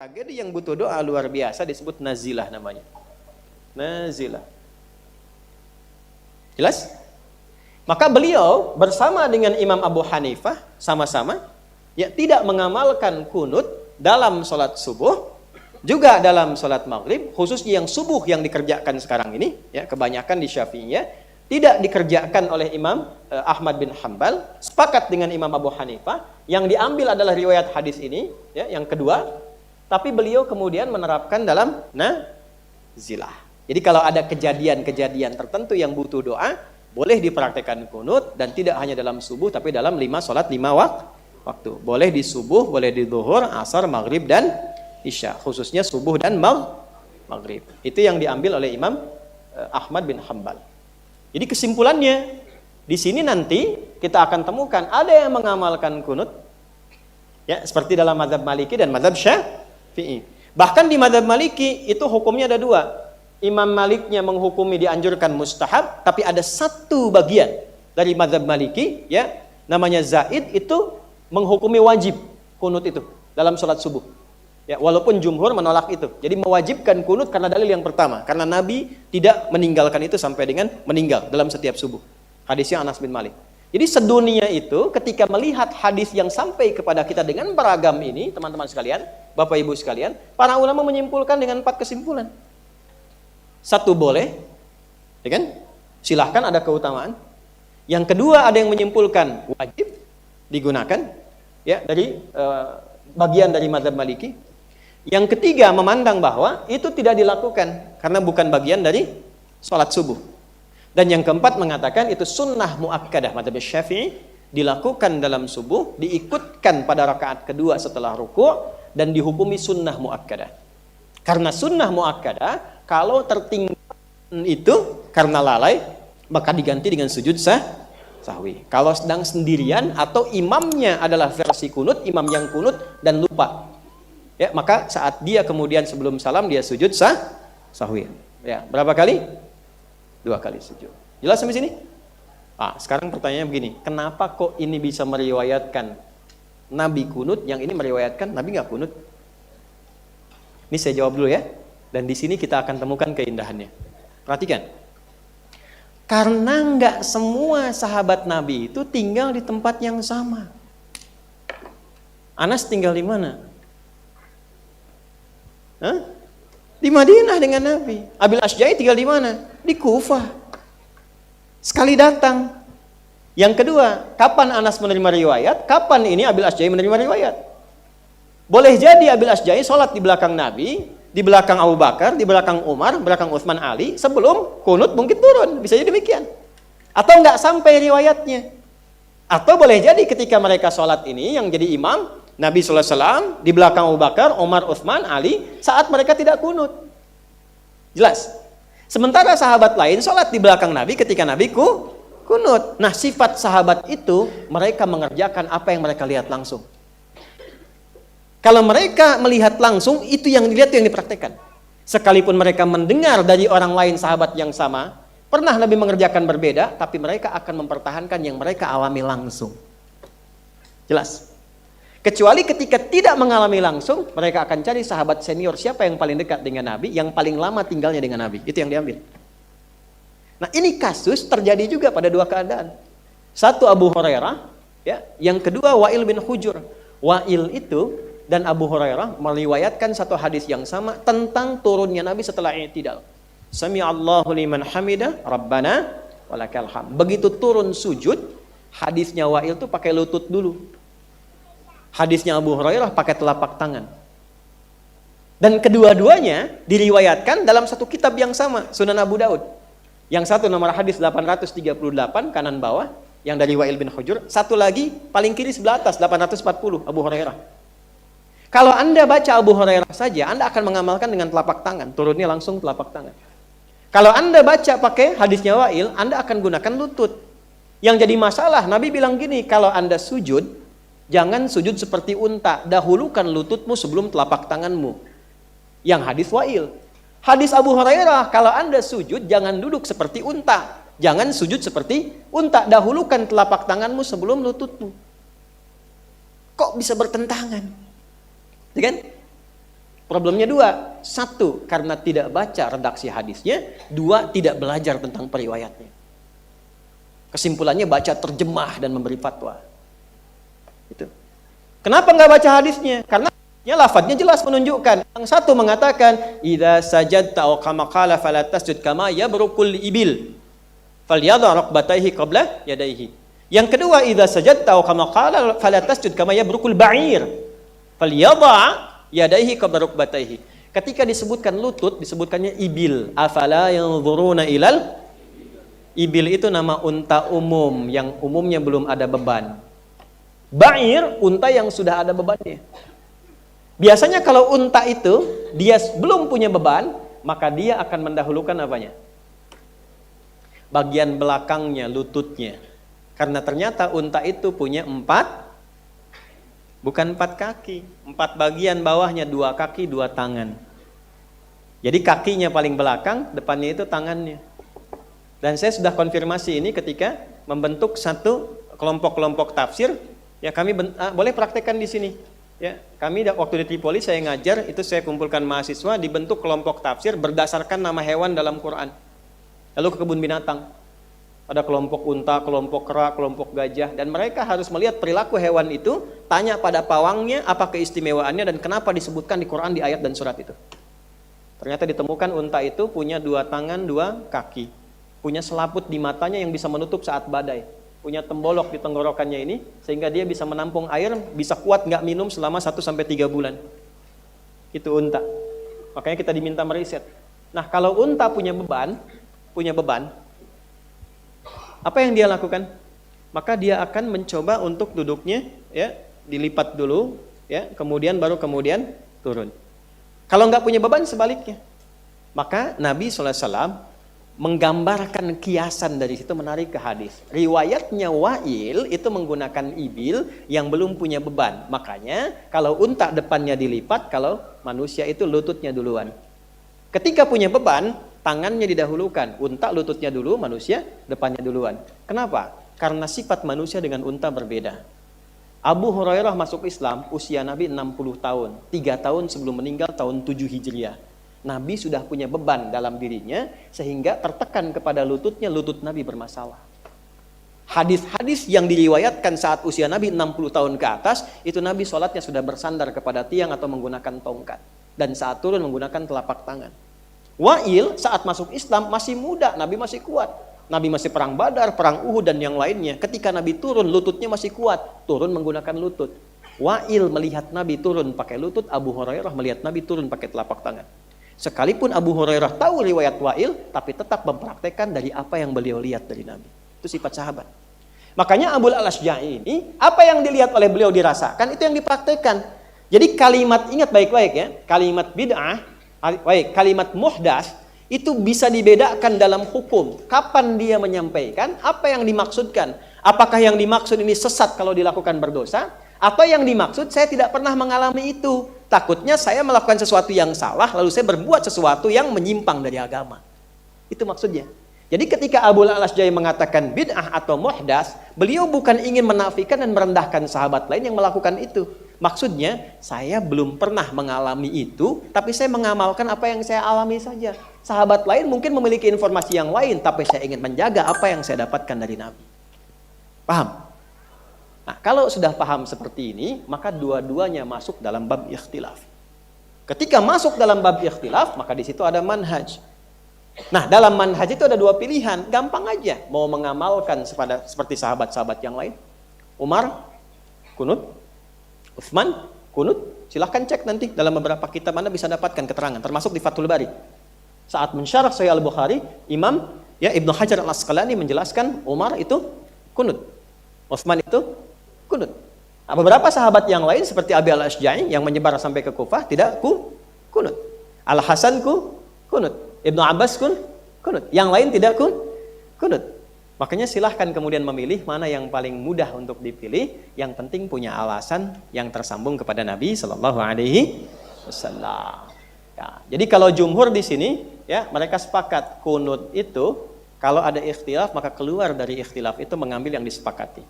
Tragedi yang butuh doa luar biasa disebut nazilah namanya. Nazilah. Jelas? Maka beliau bersama dengan Imam Abu Hanifah sama-sama ya tidak mengamalkan kunut dalam sholat subuh, juga dalam sholat maghrib, khususnya yang subuh yang dikerjakan sekarang ini, ya kebanyakan di Syafi'iyah tidak dikerjakan oleh Imam Ahmad bin Hanbal. Sepakat dengan Imam Abu Hanifah, yang diambil adalah riwayat hadis ini, ya yang kedua. Tapi beliau kemudian menerapkan dalam nazilah. Jadi kalau ada kejadian-kejadian tertentu yang butuh doa, boleh dipraktekkan kunut, dan tidak hanya dalam subuh, tapi dalam sholat lima waktu. Boleh di subuh, boleh di zuhur, asar, maghrib, dan isya. Khususnya subuh dan maghrib. Itu yang diambil oleh Imam Ahmad bin Hanbal. Jadi kesimpulannya, di sini nanti kita akan temukan ada yang mengamalkan kunut, ya seperti dalam mazhab Maliki dan mazhab Syafi'i. Bahkan di mazhab Maliki itu hukumnya ada dua. Imam Maliknya menghukumi dianjurkan mustahab, tapi ada satu bagian dari mazhab Maliki, ya namanya Zaid, itu menghukumi wajib kunut itu dalam sholat subuh. Ya, walaupun jumhur menolak itu. Jadi mewajibkan kunut karena dalil yang pertama, karena Nabi tidak meninggalkan itu sampai dengan meninggal dalam setiap subuh. Hadisnya Anas bin Malik. Jadi sedunia itu ketika melihat hadis yang sampai kepada kita dengan beragam ini, teman-teman sekalian, Bapak Ibu sekalian, para ulama menyimpulkan dengan 4 kesimpulan. Satu, boleh, ya kan? Silahkan, ada keutamaan. Yang kedua, ada yang menyimpulkan wajib digunakan, ya dari bagian dari mazhab Maliki. Yang ketiga, memandang bahwa itu tidak dilakukan karena bukan bagian dari sholat subuh. Dan yang keempat mengatakan itu sunnah muakkadah mazhab Syafi'i, dilakukan dalam subuh, diikutkan pada rakaat kedua setelah ruku', dan dihukumi sunnah muakkadah. Karena sunnah muakkadah kalau tertinggal itu karena lalai, maka diganti dengan sujud sahwi. Kalau sedang sendirian atau imamnya adalah versi kunut, imam yang kunut dan lupa, ya maka saat dia kemudian sebelum salam dia sujud sahwi. Ya, berapa kali? 2 kali sujud. Jelas sampai sini? Sekarang pertanyaannya begini, kenapa kok ini bisa meriwayatkan Nabi kunut, yang ini meriwayatkan Nabi nggak kunut? Ini saya jawab dulu ya. Dan di sini kita akan temukan keindahannya. Perhatikan. Karena nggak semua sahabat Nabi itu tinggal di tempat yang sama. Anas tinggal di mana? Di Madinah dengan Nabi. Abil Asja'i tinggal di mana? Di Kufah. Sekali datang. Yang kedua, kapan Anas menerima riwayat? Kapan ini Abil Asja'i menerima riwayat? Boleh jadi Abil Asja'i sholat di belakang Nabi, di belakang Abu Bakar, di belakang Umar, belakang Utsman, Ali, sebelum kunut mungkin turun. Bisa jadi demikian. Atau nggak sampai riwayatnya. Atau boleh jadi ketika mereka sholat ini, yang jadi imam Nabi SAW, di belakang Abu Bakar, Umar, Utsman, Ali, saat mereka tidak kunut. Jelas? Sementara sahabat lain sholat di belakang Nabi ketika Nabi kunut. Nah, sifat sahabat itu, mereka mengerjakan apa yang mereka lihat langsung. Kalau mereka melihat langsung, itu yang dilihat, itu yang dipraktekkan. Sekalipun mereka mendengar dari orang lain sahabat yang sama, pernah Nabi mengerjakan berbeda, tapi mereka akan mempertahankan yang mereka alami langsung. Jelas? Kecuali ketika tidak mengalami langsung, mereka akan cari sahabat senior siapa yang paling dekat dengan Nabi, yang paling lama tinggalnya dengan Nabi. Itu yang diambil. Nah, ini kasus terjadi juga pada 2 keadaan. Satu Abu Hurairah, ya, yang kedua Wa'il bin Hujur. Wa'il itu dan Abu Hurairah meriwayatkan satu hadis yang sama tentang turunnya Nabi setelah i'tidal. Sami'allahu liman hamidah, Rabbana walakal hamd. Begitu turun sujud, hadisnya Wa'il itu pakai lutut dulu. Hadisnya Abu Hurairah pakai telapak tangan. Dan kedua-duanya diriwayatkan dalam satu kitab yang sama, Sunan Abu Daud. Yang satu nomor hadis 838 kanan bawah, yang dari Wa'il bin Hujur. Satu lagi paling kiri sebelah atas 840 Abu Hurairah. Kalau Anda baca Abu Hurairah saja, Anda akan mengamalkan dengan telapak tangan, turunnya langsung telapak tangan. Kalau Anda baca pakai hadisnya Wa'il, Anda akan gunakan lutut. Yang jadi masalah, Nabi bilang gini, kalau Anda sujud, jangan sujud seperti unta, dahulukan lututmu sebelum telapak tanganmu. Yang hadis Wa'il. Hadis Abu Hurairah, kalau Anda sujud, jangan duduk seperti unta. Jangan sujud seperti unta, dahulukan telapak tanganmu sebelum lututmu. Kok bisa bertentangan? Ya kan? Problemnya dua. Satu, karena tidak baca redaksi hadisnya. Dua, tidak belajar tentang periwayatnya. Kesimpulannya baca terjemah dan memberi fatwa. Itu. Kenapa nggak baca hadisnya? Karena lafadznya jelas menunjukkan. Yang satu mengatakan, idza sajadta aw kama qala fala tasjud kama yabrukul ibil. Falyadha rukbatayhi qabla yadayhi. Yang kedua, idza sajadta aw kama qala fala tasjud kama yabrukul ba'ir. Falyadha yadayhi qabla rukbatayhi. Ketika disebutkan lutut, disebutkannya ibil. Afala yanzuruna ilal ibil, itu nama unta umum yang umumnya belum ada beban. Ba'ir, unta yang sudah ada bebannya. Biasanya kalau unta itu dia belum punya beban, maka dia akan mendahulukan apanya? Bagian belakangnya, lututnya. Karena ternyata unta itu punya bukan 4 kaki, 4 bagian bawahnya, 2 kaki, 2 tangan. Jadi kakinya paling belakang, depannya itu tangannya. Dan saya sudah konfirmasi ini ketika membentuk satu kelompok-kelompok tafsir. Ya kami boleh praktekkan di sini. Ya, kami waktu di Tripoli saya ngajar, itu saya kumpulkan mahasiswa, dibentuk kelompok tafsir berdasarkan nama hewan dalam Quran. Lalu ke kebun binatang. Ada kelompok unta, kelompok kera, kelompok gajah, dan mereka harus melihat perilaku hewan itu, tanya pada pawangnya apa keistimewaannya dan kenapa disebutkan di Quran di ayat dan surat itu. Ternyata ditemukan unta itu punya 2 tangan, 2 kaki, punya selaput di matanya yang bisa menutup saat badai, punya tembolok di tenggorokannya ini sehingga dia bisa menampung air, bisa kuat nggak minum selama 1-3 bulan. Itu unta. Makanya kita diminta meriset. Nah, kalau unta punya beban, apa yang dia lakukan? Maka dia akan mencoba untuk duduknya, ya, dilipat dulu, ya, kemudian turun. Kalau nggak punya beban sebaliknya. Maka Nabi SAW menggambarkan kiasan dari situ, menarik ke hadis. Riwayatnya Wa'il itu menggunakan ibil yang belum punya beban. Makanya kalau unta depannya dilipat, kalau manusia itu lututnya duluan. Ketika punya beban, tangannya didahulukan. Unta lututnya dulu, manusia depannya duluan. Kenapa? Karena sifat manusia dengan unta berbeda. Abu Hurairah masuk Islam usia Nabi 60 tahun. 3 tahun sebelum meninggal tahun 7 Hijriah. Nabi sudah punya beban dalam dirinya sehingga tertekan kepada lututnya, lutut Nabi bermasalah. Hadis-hadis yang diriwayatkan saat usia Nabi 60 tahun ke atas, itu Nabi sholatnya sudah bersandar kepada tiang atau menggunakan tongkat. Dan saat turun menggunakan telapak tangan. Wa'il saat masuk Islam masih muda, Nabi masih kuat. Nabi masih perang Badar, perang Uhud dan yang lainnya. Ketika Nabi turun, lututnya masih kuat, turun menggunakan lutut. Wa'il melihat Nabi turun pakai lutut, Abu Hurairah melihat Nabi turun pakai telapak tangan. Sekalipun Abu Hurairah tahu riwayat Wa'il, tapi tetap mempraktekkan dari apa yang beliau lihat dari Nabi. Itu sifat sahabat. Makanya Abul Al-Ashja'i ini, apa yang dilihat oleh beliau dirasakan, itu yang dipraktekkan. Jadi kalimat, ingat baik-baik ya, kalimat bid'ah, kalimat muhdas, itu bisa dibedakan dalam hukum. Kapan dia menyampaikan, apa yang dimaksudkan. Apakah yang dimaksud ini sesat kalau dilakukan berdosa, atau yang dimaksud saya tidak pernah mengalami itu. Takutnya saya melakukan sesuatu yang salah, lalu saya berbuat sesuatu yang menyimpang dari agama. Itu maksudnya. Jadi ketika Abu Al-Ashja'i mengatakan bid'ah atau muhdas, beliau bukan ingin menafikan dan merendahkan sahabat lain yang melakukan itu. Maksudnya, saya belum pernah mengalami itu, tapi saya mengamalkan apa yang saya alami saja. Sahabat lain mungkin memiliki informasi yang lain, tapi saya ingin menjaga apa yang saya dapatkan dari Nabi. Paham? Nah, kalau sudah paham seperti ini, maka dua-duanya masuk dalam bab ikhtilaf. Ketika masuk dalam bab ikhtilaf, maka di situ ada manhaj. Nah, dalam manhaj itu ada 2 pilihan, gampang aja. Mau mengamalkan seperti sahabat-sahabat yang lain. Umar, kunut. Utsman, kunut. Silahkan cek nanti dalam beberapa kitab Anda bisa dapatkan keterangan, termasuk di Fathul Bari. Saat mensyarah Sahih Al-Bukhari, Imam Ibnu Hajar Al-Asqalani menjelaskan Umar itu kunut. Utsman itu kunut. Nah, beberapa sahabat yang lain seperti Abi Al-Ashja'i yang menyebar sampai ke Kufah tidak kunut. Al-Hasan kunut. Ibnu Abbas kunut. Yang lain tidak kunut. Makanya silahkan kemudian memilih mana yang paling mudah untuk dipilih. Yang penting punya alasan yang tersambung kepada Nabi Shallallahu Alaihi Wasallam. Ya, jadi kalau jumhur di sini, ya mereka sepakat kunut itu kalau ada ikhtilaf maka keluar dari ikhtilaf itu mengambil yang disepakati.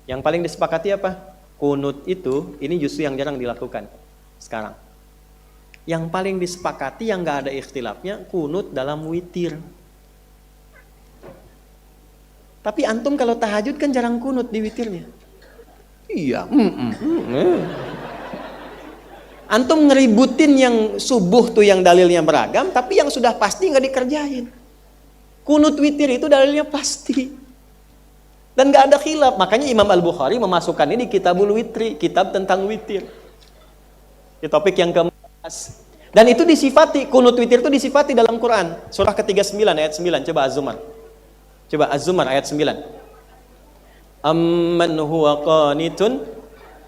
Yang paling disepakati apa? Kunut itu ini justru yang jarang dilakukan sekarang. yang paling disepakati yang nggak ada ikhtilafnya kunut dalam witir. Tapi antum kalau tahajud kan jarang kunut di witirnya. Iya. Antum ngeributin yang subuh tuh yang dalilnya beragam, tapi yang sudah pasti nggak dikerjain. Kunut witir itu dalilnya pasti. Dan nggak ada khilaf. Makanya Imam Al-Bukhari memasukkan ini di Kitabul Witri, kitab tentang witir. Di topik yang ke-14. Dan itu disifati, kunut witir itu disifati dalam Quran. Surah ke-39 ayat 9. Coba Az-Zumar. Coba Az-Zumar ayat 9. Amman huwa qanitun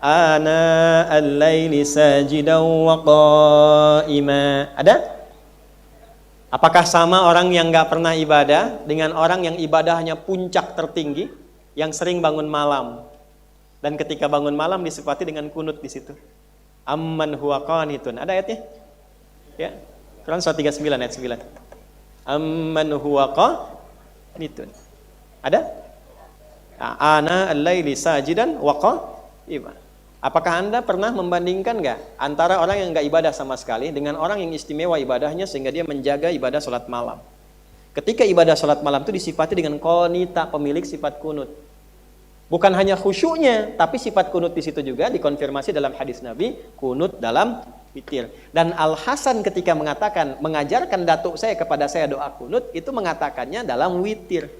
ana al-laili sajidan wa qa'ima. Ada? Apakah sama orang yang nggak pernah ibadah dengan orang yang ibadahnya puncak tertinggi, yang sering bangun malam? Dan ketika bangun malam disifati dengan kunut di situ. Amman huwa qanitun. Ada ayatnya? Ya. Quran surah 39 ayat 9. Amman huwa qanitun. Ada? Ana al-laili sajidan wa qa'ima. Apakah Anda pernah membandingkan nggak antara orang yang nggak ibadah sama sekali dengan orang yang istimewa ibadahnya sehingga dia menjaga ibadah sholat malam? Ketika ibadah sholat malam itu disifati dengan qanita, pemilik sifat kunut. Bukan hanya khusyuknya, tapi sifat kunut di situ juga dikonfirmasi dalam hadis Nabi, kunut dalam witir. Dan Al-Hasan ketika mengajarkan datuk saya kepada saya doa kunut, itu mengatakannya dalam witir.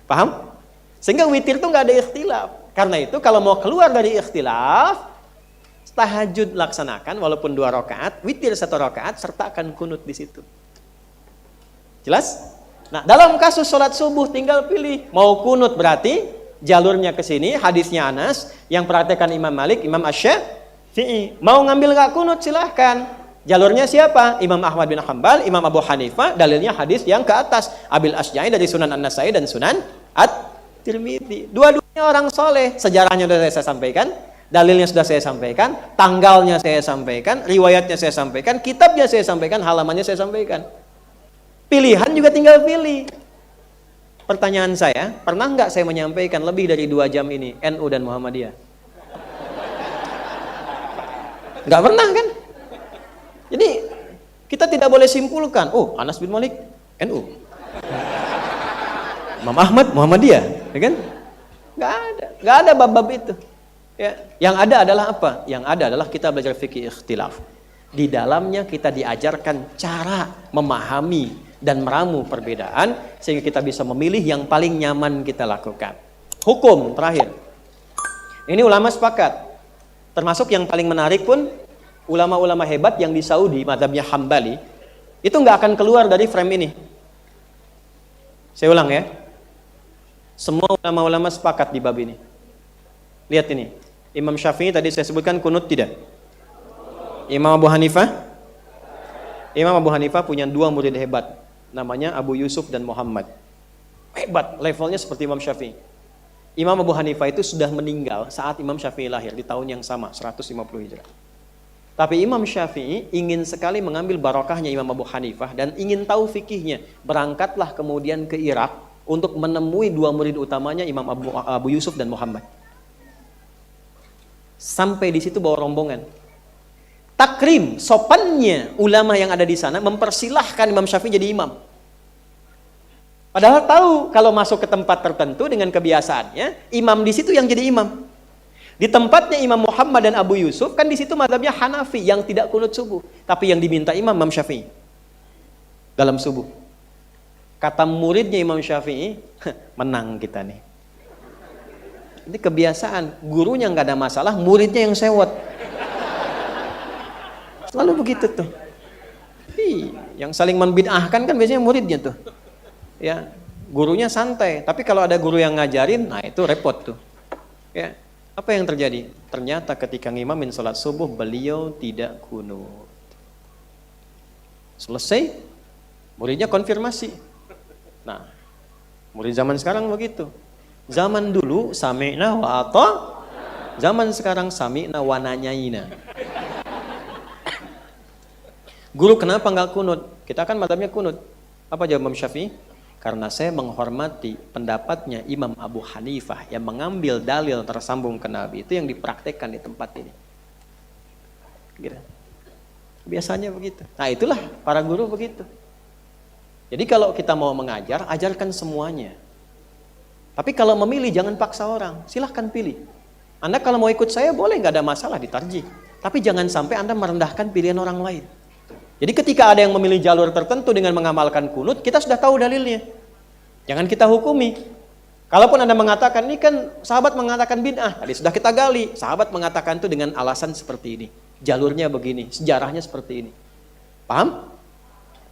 Paham? Sehingga witir itu nggak ada ikhtilaf. Karena itu kalau mau keluar dari ikhtilaf, tahajud laksanakan walaupun 2 rakaat, witir 1 rakaat, sertakan kunut di situ. Jelas? Nah, dalam kasus sholat subuh tinggal pilih mau kunut berarti jalurnya ke sini, hadisnya Anas, yang praktekkan Imam Malik, Imam Asy-Syafi'i. Mau ngambil nggak kunut silahkan. Jalurnya siapa? Imam Ahmad bin Hanbal, Imam Abu Hanifah, dalilnya hadis yang ke atas. Abil Asja'i dari Sunan An-Nasai dan Sunan At-Tirmidzi. Dua-duanya orang soleh. Sejarahnya sudah saya sampaikan, dalilnya sudah saya sampaikan, tanggalnya saya sampaikan, riwayatnya saya sampaikan, kitabnya saya sampaikan, halamannya saya sampaikan. Pilihan juga tinggal pilih. Pertanyaan saya, pernah nggak saya menyampaikan lebih dari 2 jam ini NU dan Muhammadiyah? Nggak pernah kan? Jadi kita tidak boleh simpulkan, oh Anas bin Malik NU, Imam Ahmad Muhammadiyah, ya kan? Nggak ada bab-bab itu. Ya, yang ada adalah apa? Yang ada adalah kita belajar fikih ikhtilaf. Di dalamnya kita diajarkan cara memahami dan meramu perbedaan sehingga kita bisa memilih yang paling nyaman kita lakukan. Hukum terakhir. Ini ulama sepakat. Termasuk yang paling menarik pun ulama-ulama hebat yang di Saudi, mazhabnya Hambali, itu nggak akan keluar dari frame ini. Saya ulang ya. Semua ulama-ulama sepakat di bab ini. Lihat ini. Imam Syafi'i tadi saya sebutkan kunut tidak? Imam Abu Hanifah? Imam Abu Hanifah punya 2 murid hebat. Namanya Abu Yusuf dan Muhammad. Hebat, levelnya seperti Imam Syafi'i. Imam Abu Hanifah itu sudah meninggal saat Imam Syafi'i lahir di tahun yang sama, 150 Hijrah. Tapi Imam Syafi'i ingin sekali mengambil barokahnya Imam Abu Hanifah dan ingin tahu fikihnya. Berangkatlah kemudian ke Irak untuk menemui 2 murid utamanya Imam Abu Yusuf dan Muhammad. Sampai di situ bawa rombongan. Takrim, sopannya ulama yang ada di sana mempersilahkan Imam Syafi'i jadi imam. Padahal tahu kalau masuk ke tempat tertentu dengan kebiasaannya, imam di situ yang jadi imam. Di tempatnya Imam Muhammad dan Abu Yusuf, kan di situ mazhabnya Hanafi yang tidak kunut subuh. Tapi yang diminta Imam Syafi'i dalam subuh. Kata muridnya Imam Syafi'i, menang kita nih. Ini kebiasaan, gurunya nggak ada masalah, muridnya yang sewot. Selalu begitu tuh. Yang saling membid'ahkan kan biasanya muridnya tuh. Ya, gurunya santai, tapi kalau ada guru yang ngajarin, nah itu repot tuh. Ya, apa yang terjadi? Ternyata ketika ngimamin sholat subuh beliau tidak kunut. Selesai, muridnya konfirmasi. Nah, murid zaman sekarang begitu. Zaman dulu sami'na wa ata, zaman sekarang sami'na wa nanyaina. Guru kenapa nggak kunut? Kita kan mazhabnya kunut. Apa jawab Imam Syafi'i? Karena saya menghormati pendapatnya Imam Abu Hanifah yang mengambil dalil tersambung ke Nabi itu yang dipraktekkan di tempat ini. Gitu. Biasanya begitu. Nah itulah para guru begitu. Jadi kalau kita mau mengajar, ajarkan semuanya. Tapi kalau memilih jangan paksa orang, silahkan pilih. Anda kalau mau ikut saya boleh, nggak ada masalah ditarjih. Tapi jangan sampai Anda merendahkan pilihan orang lain. Jadi ketika ada yang memilih jalur tertentu dengan mengamalkan kunut, kita sudah tahu dalilnya. Jangan kita hukumi. Kalaupun Anda mengatakan, ini kan sahabat mengatakan bid'ah, tadi sudah kita gali. Sahabat mengatakan itu dengan alasan seperti ini. Jalurnya begini, sejarahnya seperti ini. Paham?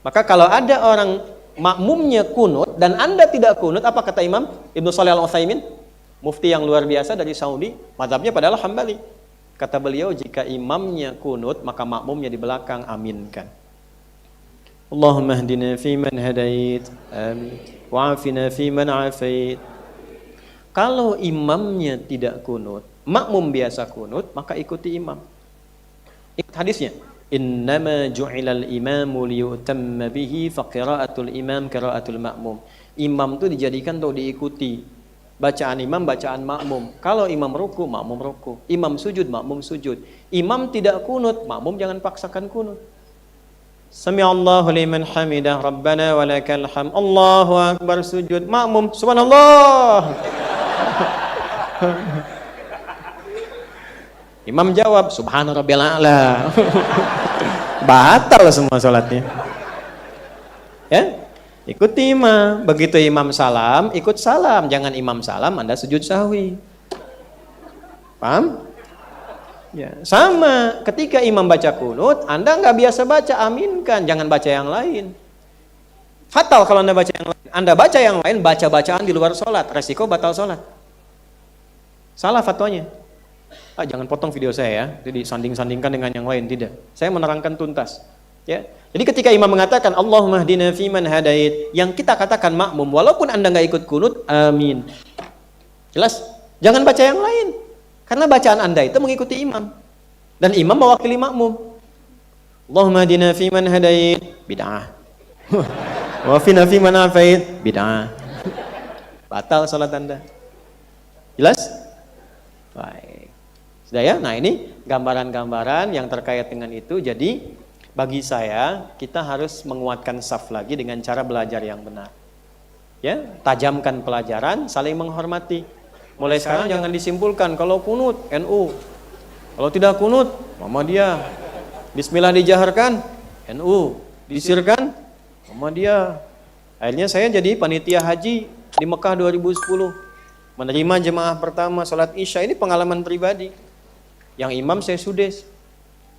Maka kalau ada orang makmumnya kunut dan Anda tidak kunut, apa kata Imam Ibnu Shalih Al-Utsaimin, mufti yang luar biasa dari Saudi, mazhabnya padahal Hambali. Kata beliau, jika imamnya kunut, maka makmumnya di belakang aminkan. Allahumma hdina fi man hadait, amin. Wa'afina fi man afait. Kalau imamnya tidak kunut, makmum biasa kunut, maka ikuti imam. Ikut hadisnya. Innama ju'ilal imamu liyutamma bihi fa qira'atul imam qira'atul ma'mum. Imam itu dijadikan untuk diikuti. Bacaan imam, bacaan makmum. Kalau imam ruku, makmum ruku. Imam sujud, makmum sujud. Imam tidak kunut, makmum jangan paksakan kunut. Sami'allahu liman hamidah, Rabbana walakal hamd. Allahu akbar, sujud. Makmum, subhanallah. Imam jawab, subhana rabbil a'la. Batal semua salatnya. Ya? Ikuti imam. Begitu imam salam, ikut salam. Jangan imam salam, Anda sujud sahwi. Paham? Ya, sama. Ketika imam baca kunut, Anda nggak biasa baca, aminkan. Jangan baca yang lain. Fatal kalau Anda baca yang lain. Anda baca yang lain, baca bacaan di luar sholat. Resiko batal sholat. Salah fatwanya. Jangan potong video saya ya, jadi sanding-sandingkan dengan yang lain, tidak. Saya menerangkan tuntas. Ya. Jadi ketika imam mengatakan Allahumma hdina fiman hadait, yang kita katakan makmum, walaupun Anda nggak ikut kunut, amin. Jelas? Jangan baca yang lain. Karena bacaan Anda itu mengikuti imam. Dan imam mewakili makmum. Allahumma hdina fiman hadait, bid'ah. Wa fina fiman afait, bid'ah. Batal salat Anda. Jelas? Baik. Sudah ya? Nah ini gambaran-gambaran yang terkait dengan itu. Jadi bagi saya kita harus menguatkan saf lagi dengan cara belajar yang benar. Ya, tajamkan pelajaran, saling menghormati. Mulai sekarang jangan disimpulkan kalau kunut NU, kalau tidak kunut Muhammadiyah. Bismillah dijaharkan NU, disirkan Muhammadiyah. Akhirnya saya jadi panitia haji di Mekah 2010. Menerima jemaah pertama salat Isya, ini pengalaman pribadi. Yang imam saya sudes.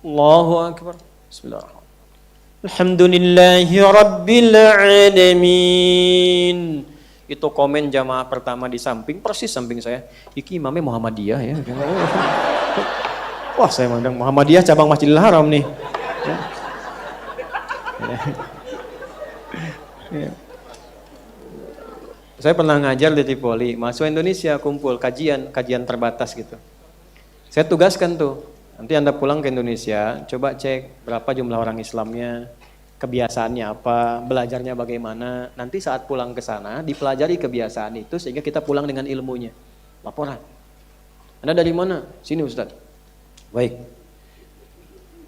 Allahu akbar. Bismillahirrahmanirrahim. Alhamdulillahi rabbil alamin. Itu komen jamaah pertama di samping, persis samping saya. Iki imamnya Muhammadiyah ya. Wah, saya mandang Muhammadiyah cabang Masjidil Haram nih. Ya. Saya pernah ngajar di Tripoli, mahasiswa Indonesia kumpul kajian terbatas gitu. Saya tugaskan tuh, nanti Anda pulang ke Indonesia, coba cek berapa jumlah orang Islamnya, kebiasaannya apa, belajarnya bagaimana. Nanti saat pulang ke sana, dipelajari kebiasaan itu sehingga kita pulang dengan ilmunya. Laporan. Anda dari mana? Sini Ustaz. Baik.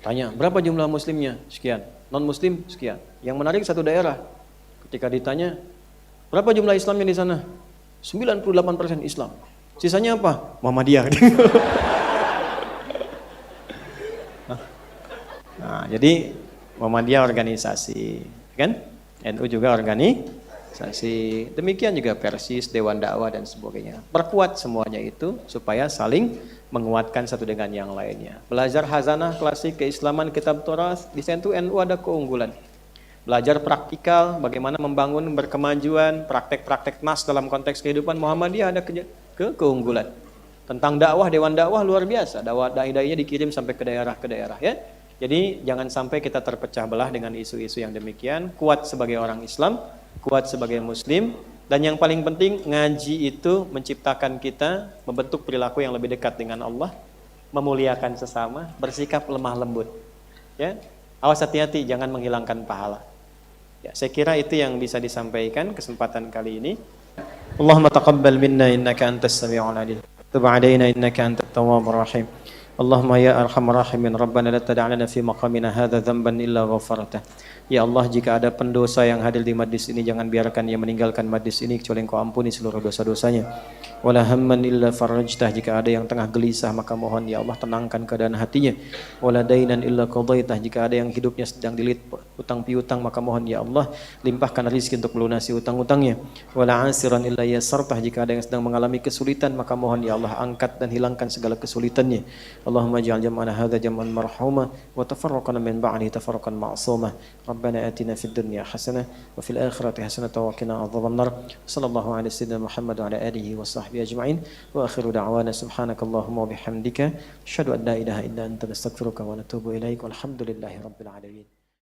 Tanya, berapa jumlah muslimnya? Sekian. Non-muslim? Sekian. Yang menarik satu daerah. Ketika ditanya, berapa jumlah Islamnya di sana? 98% Islam. Sisanya apa? Muhammadiyah. Nah, jadi Muhammadiyah organisasi, kan? NU juga organisasi. Demikian juga Persis, Dewan Dakwah dan sebagainya. Perkuat semuanya itu supaya saling menguatkan satu dengan yang lainnya. Belajar hazanah klasik keislaman kitab Turath, di situ NU ada keunggulan. Belajar praktikal, bagaimana membangun berkemajuan, praktek-praktek nas dalam konteks kehidupan Muhammadiyah ada keunggulan. Tentang dakwah, Dewan Dakwah luar biasa. Dakwah dai-dainya dikirim sampai ke daerah ya. Jadi jangan sampai kita terpecah belah dengan isu-isu yang demikian. Kuat sebagai orang Islam, kuat sebagai Muslim, dan yang paling penting ngaji itu menciptakan kita membentuk perilaku yang lebih dekat dengan Allah, memuliakan sesama, bersikap lemah lembut. Ya, awas hati-hati jangan menghilangkan pahala. Ya, saya kira itu yang bisa disampaikan kesempatan kali ini. Allahumma taqabbal minna innaka antas sami'ul alim. Tub 'alaina innaka antat tawwabur rahim. Allahumma ya arhamar rahimin Rabbana la tada' lana fi maqamina hadza dzamban illa ghafartah. Ya Allah, jika ada pendosa yang hadir di majlis ini, jangan biarkan ia meninggalkan majlis ini kecuali Engkau ampuni seluruh dosa-dosanya. Wala hamman illa farajtah, jika ada yang tengah gelisah maka mohon ya Allah tenangkan keadaan hatinya. Wala dainan illa qadaitah, jika ada yang hidupnya sedang dililit utang piutang maka mohon ya Allah limpahkan rezeki untuk melunasi utang-utangnya. Wala asiran illa yassartah, jika ada yang sedang mengalami kesulitan maka mohon ya Allah angkat dan hilangkan segala kesulitannya. Allahumma ja'al jam'ana hadza jam'an marhuma wa tafarraqana min ba'di tafarraqan ma'suma. Rabbana atina fid dunya hasanah wa fil akhirati hasanah wa qina adzabannar. Sallallahu alaihi wasallam Muhammad wa ala alihi wa sahbihi ajma'in. Wa akhiru da'wana subhanakallahumma wa bihamdika asyhadu an la ilaha illa anta nastaghfiruka wa natubu ilaik. Walhamdulillahi rabbil alamin.